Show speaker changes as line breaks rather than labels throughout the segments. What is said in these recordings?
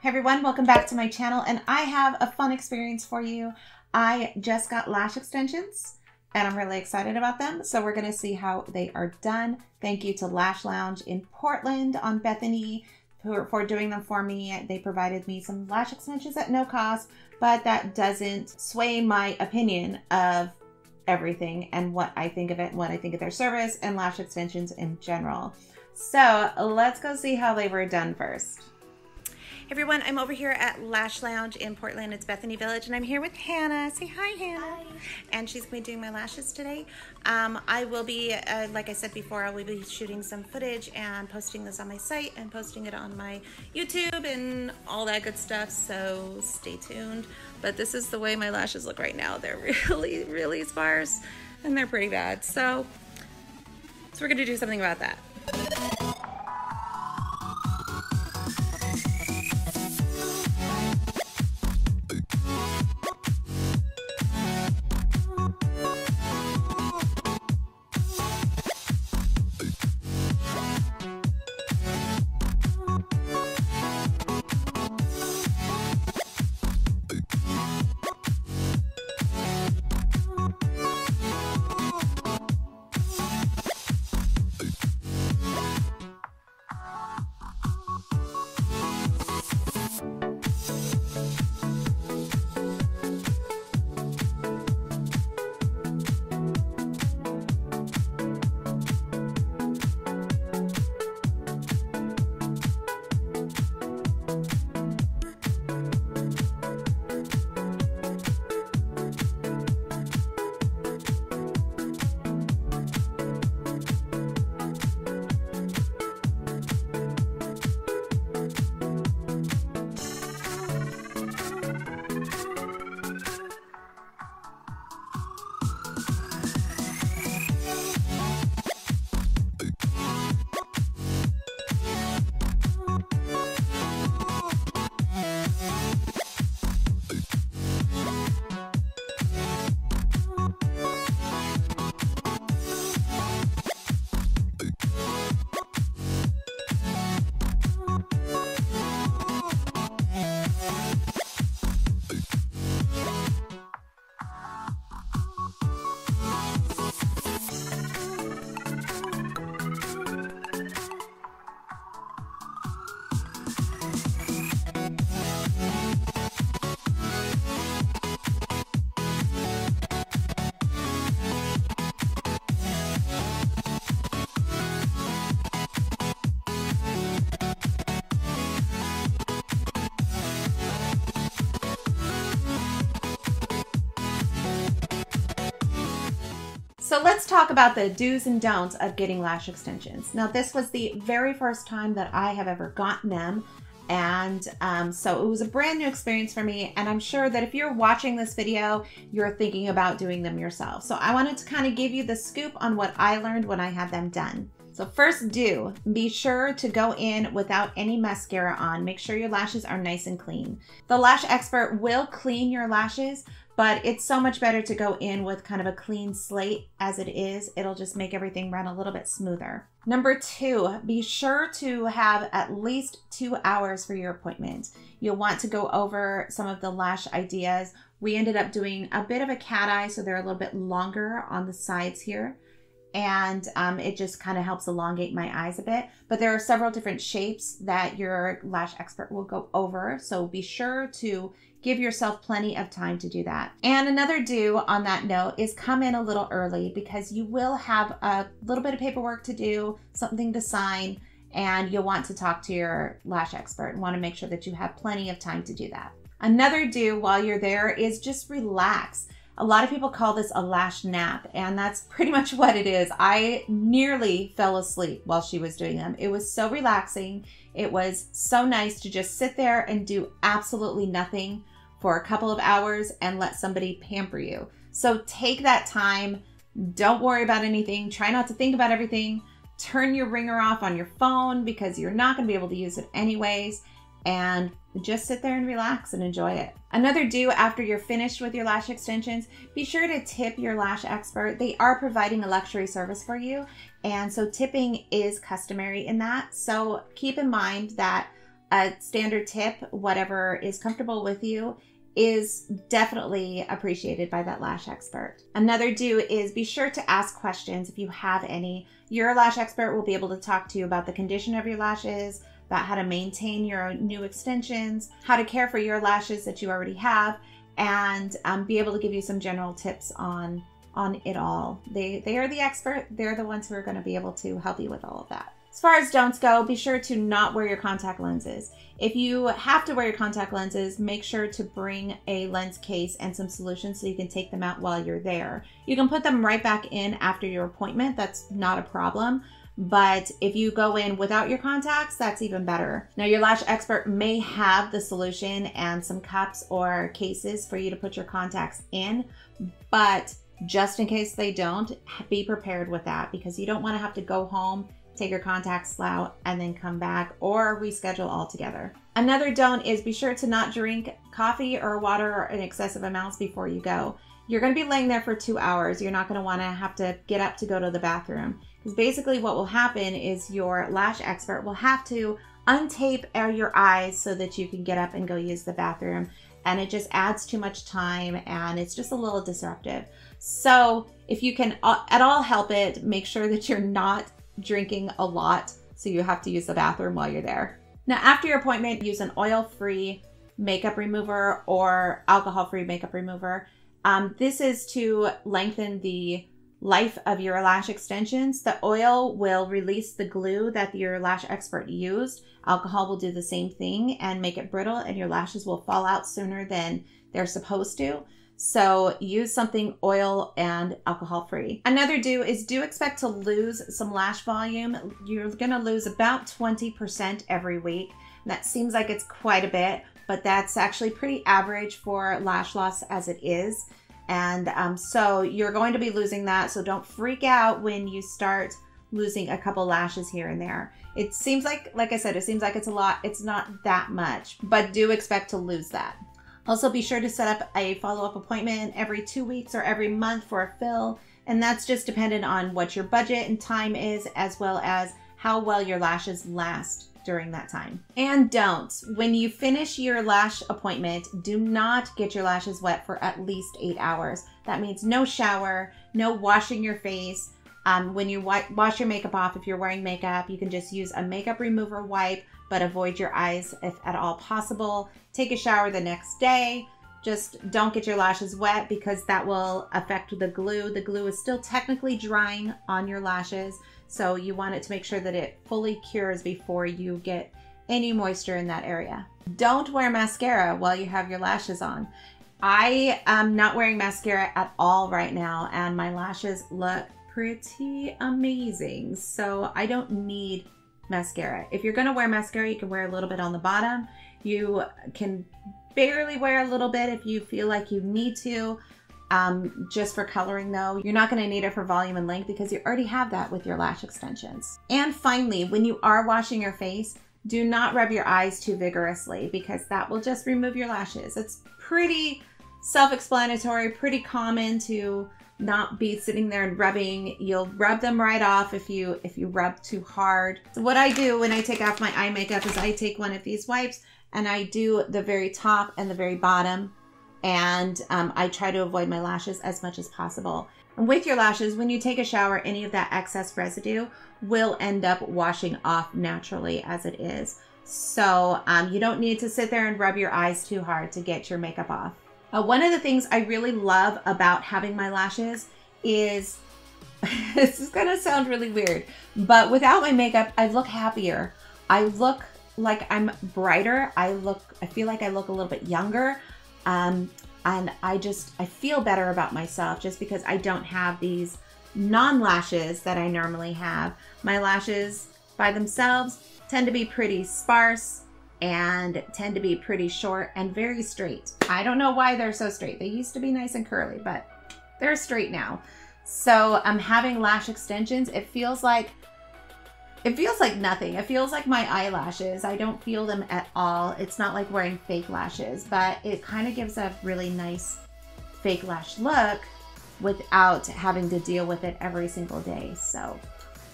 Hey everyone, welcome back to my channel, and I have a fun experience for you. I just got lash extensions and I'm really excited about them. So we're gonna see how they are done. Thank you to Lash Lounge in Portland on Bethany for doing them for me. They provided me some lash extensions at no cost, but that doesn't sway my opinion of everything and what I think of it, what I think of their service and lash extensions in general. So let's go see how they were done first. Hey everyone, I'm over here at Lash Lounge in Portland. It's Bethany Village, and I'm here with Hannah. Say hi, Hannah.
Hi.
And she's going to be doing my lashes today. I will be, like I said before, I will be shooting some footage and posting this on my site and posting it on my YouTube and all that good stuff, so stay tuned. But this is the way my lashes look right now. They're really, really sparse, and they're pretty bad. So we're going to do something about that. So let's talk about the do's and don'ts of getting lash extensions. Now, this was the very first time that I have ever gotten them. And so it was a brand new experience for me. And I'm sure that if you're watching this video, you're thinking about doing them yourself. So I wanted to kind of give you the scoop on what I learned when I had them done. So first, be sure to go in without any mascara on. Make sure your lashes are nice and clean. The lash expert will clean your lashes, but it's so much better to go in with kind of a clean slate as it is. It'll just make everything run a little bit smoother. Number 2, be sure to have at least 2 hours for your appointment. You'll want to go over some of the lash ideas. We ended up doing a bit of a cat eye, so they're a little bit longer on the sides here. And it just kind of helps elongate my eyes a bit. But there are several different shapes that your lash expert will go over. So be sure to give yourself plenty of time to do that. And another do on that note is come in a little early, because you will have a little bit of paperwork to do, something to sign, and you'll want to talk to your lash expert and want to make sure that you have plenty of time to do that. Another do while you're there is just relax. A lot of people call this a lash nap, and that's pretty much what it is. I nearly fell asleep while she was doing them. It was so relaxing. It was so nice to just sit there and do absolutely nothing for a couple of hours and let somebody pamper you. So take that time. Don't worry about anything. Try not to think about everything. Turn your ringer off on your phone, because you're not going to be able to use it anyways. And just sit there and relax and enjoy it. Another do after you're finished with your lash extensions, be sure to tip your lash expert. They are providing a luxury service for you, and so tipping is customary in that. So keep in mind that a standard tip, whatever is comfortable with you, is definitely appreciated by that lash expert. Another do is be sure to ask questions if you have any. Your lash expert will be able to talk to you about the condition of your lashes, about how to maintain your new extensions, how to care for your lashes that you already have, and be able to give you some general tips on it all. They are the expert. They're the ones who are going to be able to help you with all of that. As far as don'ts go, be sure to not wear your contact lenses. If you have to wear your contact lenses, make sure to bring a lens case and some solution so you can take them out while you're there. You can put them right back in after your appointment. That's not a problem. But if you go in without your contacts, that's even better. Now, your lash expert may have the solution and some cups or cases for you to put your contacts in, but just in case they don't, be prepared with that, because you don't want to have to go home, take your contacts out, and then come back or reschedule altogether. Another don't is be sure to not drink coffee or water in excessive amounts before you go. You're going to be laying there for 2 hours. You're not going to want to have to get up to go to the bathroom, because basically what will happen is your lash expert will have to untape your eyes so that you can get up and go use the bathroom. And it just adds too much time, and it's just a little disruptive. So if you can at all help it, make sure that you're not drinking a lot so you have to use the bathroom while you're there. Now, after your appointment, use an oil-free makeup remover or alcohol-free makeup remover. This is to lengthen the life of your lash extensions. The oil will release the glue that your lash expert used. Alcohol will do the same thing and make it brittle, and your lashes will fall out sooner than they're supposed to. So use something oil and alcohol free. Another do is do expect to lose some lash volume. You're gonna lose about 20% every week. That seems like it's quite a bit, but that's actually pretty average for lash loss as it is. And so you're going to be losing that. So don't freak out when you start losing a couple lashes here and there. It seems like I said, it seems like it's a lot. It's not that much, but do expect to lose that. Also, be sure to set up a follow-up appointment every 2 weeks or every month for a fill. And that's just dependent on what your budget and time is, as well as how well your lashes last during that time. And don'ts. When you finish your lash appointment, do not get your lashes wet for at least 8 hours. That means no shower, no washing your face. When you wash your makeup off, if you're wearing makeup, you can just use a makeup remover wipe, but avoid your eyes if at all possible. Take a shower the next day. Just don't get your lashes wet, because that will affect the glue. The glue is still technically drying on your lashes, so you want it to make sure that it fully cures before you get any moisture in that area. Don't wear mascara while you have your lashes on. I am not wearing mascara at all right now, and my lashes look pretty amazing, so I don't need mascara. If you're going to wear mascara, you can wear a little bit on the bottom. You can barely wear a little bit if you feel like you need to, just for coloring though. You're not going to need it for volume and length, because you already have that with your lash extensions. And finally, when you are washing your face, do not rub your eyes too vigorously, because that will just remove your lashes. It's pretty self-explanatory, pretty common to not be sitting there and rubbing. You'll rub them right off if you rub too hard. So what I do when I take off my eye makeup is I take one of these wipes and I do the very top and the very bottom, and I try to avoid my lashes as much as possible. And with your lashes, when you take a shower, any of that excess residue will end up washing off naturally as it is. So you don't need to sit there and rub your eyes too hard to get your makeup off. One of the things I really love about having my lashes is, this is gonna sound really weird, but without my makeup, I look happier. I look like I'm brighter. I feel like I look a little bit younger. And I feel better about myself just because I don't have these non-lashes that I normally have. My lashes by themselves tend to be pretty sparse and tend to be pretty short and very straight. I don't know why they're so straight. They used to be nice and curly, but they're straight now. So I'm having lash extensions. It feels like nothing. It feels like my eyelashes. I don't feel them at all. It's not like wearing fake lashes, but it kind of gives a really nice fake lash look without having to deal with it every single day. So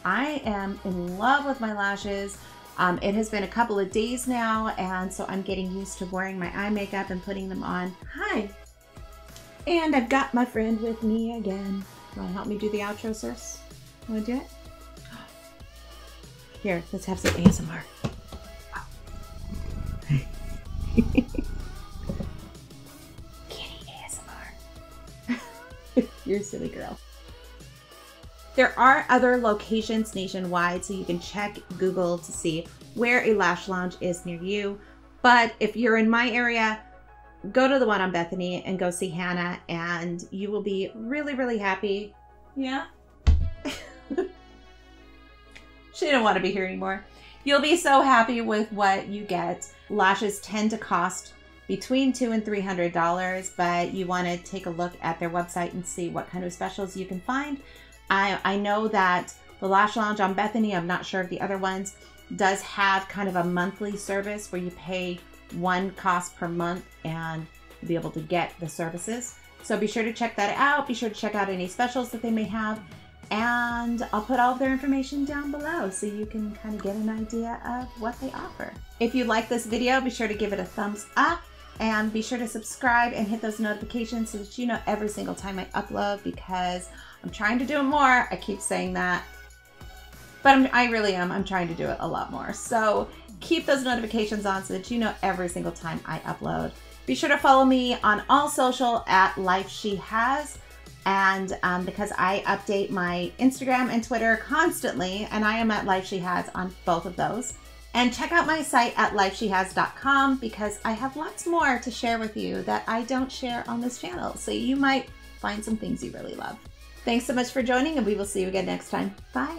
I am in love with my lashes. It has been a couple of days now, and so I'm getting used to wearing my eye makeup and putting them on. Hi. And I've got my friend with me again. Want to help me do the outro, sis? Want to do it? Here, let's have some ASMR. Kitty ASMR. You're a silly girl. There are other locations nationwide, so you can check Google to see where a lash lounge is near you. But if you're in my area, go to the one on Bethany and go see Hannah, and you will be really, really happy. Yeah? She didn't want to be here anymore. You'll be so happy with what you get. Lashes tend to cost between $200 and $300, but you want to take a look at their website and see what kind of specials you can find. I know that the Lash Lounge on Bethany, I'm not sure of the other ones, does have kind of a monthly service where you pay one cost per month and you'll be able to get the services. So be sure to check that out. Be sure to check out any specials that they may have. And I'll put all of their information down below so you can kind of get an idea of what they offer. If you like this video, be sure to give it a thumbs up and be sure to subscribe and hit those notifications so that you know every single time I upload, because I'm trying to do it more. I keep saying that, but I really am. I'm trying to do it a lot more. So keep those notifications on so that you know every single time I upload. Be sure to follow me on all social at Life She Has. And because I update my Instagram and Twitter constantly, and I am at Life She Has on both of those. And check out my site at lifeshehas.com because I have lots more to share with you that I don't share on this channel. So you might find some things you really love. Thanks so much for joining, and we will see you again next time. Bye.